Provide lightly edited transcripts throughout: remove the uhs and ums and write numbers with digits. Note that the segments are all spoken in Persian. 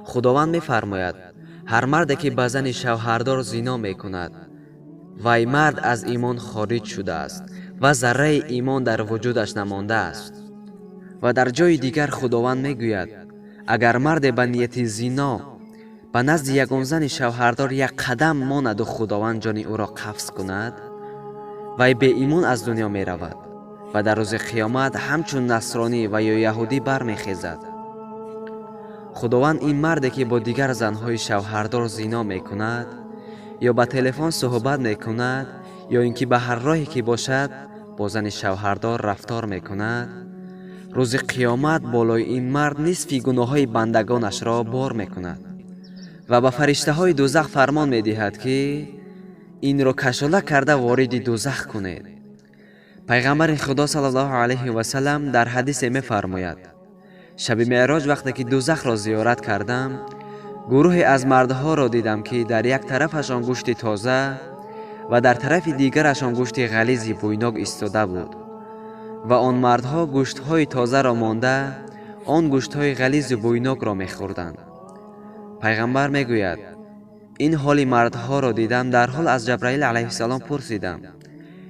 خداوند می‌فرماید هر مردی که با زن شوهردار زنا می‌کند وای مرد از ایمان خارج شده است و ذره ایمان در وجودش نمانده است. و در جای دیگر خداوند میگوید اگر مرد به نیت زنا به نزد یگان زن شوهردار یک قدم ماند و خداوند جان او را قبض کند، وی به ایمان از دنیا می رود و در روز قیامت همچون نصرانی و یا یهودی برمیخیزد. خداوند این مردی که با دیگر زنهای شوهردار زنا می کند یا به تلفن صحبت می کند یا اینکه به هر راهی که باشد با زن شوهردار رفتار می کند، روز قیامت بالای این مرد نصف گناههای بندگانش را بار می کند و به فرشته های دوزخ فرمان می دهد که این را کشاله کرده وارد دوزخ کنید. پیغمبر خدا صلی الله علیه و سلم در حدیث می فرماید شب معراج وقتی که دوزخ را زیارت کردم، گروهی از مردها را دیدم که در یک طرفشان گوشت تازه و در طرف دیگرشان گوشت غلیظ بویناک ایستاده بود و آن مردها گوشت‌های تازه را مانده آن گوشت‌های غلیظ بویناک را می‌خوردند. پیغمبر میگوید این حال مردها را دیدم، در حال از جبرائیل علیه السلام پرسیدم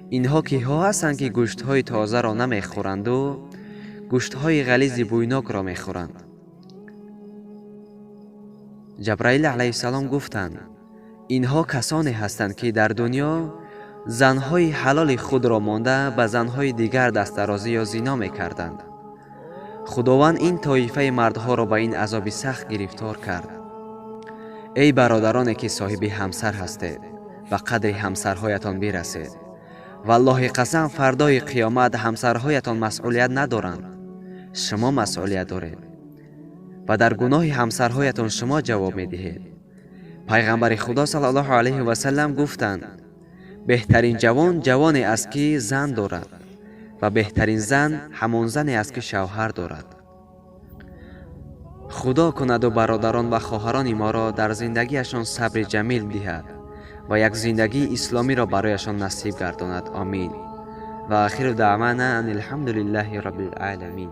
اینها کیها هستند که گوشت‌های تازه را نمی‌خورند و گوشت‌های غلیظ بویناک را می‌خورند؟ جبرائیل علیه السلام گفتند اینها کسانی هستند که در دنیا زنهای حلال خود را مانده به زنهای دیگر دست درازی یا زنا می‌کردند. خداوند این طایفه مردها را به این عذاب سخت گرفتار کرد. ای برادرانی که صاحب همسر هستید و قدر همسرهایتان برسید. والله قسم فردای قیامت همسرهایتان مسئولیت ندارند، شما مسئولیت دارید و در گناه همسرهایتان شما جواب می‌دهید. پیغمبر خدا صلی الله علیه و سلم گفتند بهترین جوان جوانی است که زن دارد و بهترین زن همان زنی است که شوهر دارد. خدا کند و برادران و خواهران ما را در زندگیشان صبر جمیل دهد و یک زندگی اسلامی را برایشان نصیب گرداند. آمین. و آخر دعوانا ان الحمد لله رب العالمین.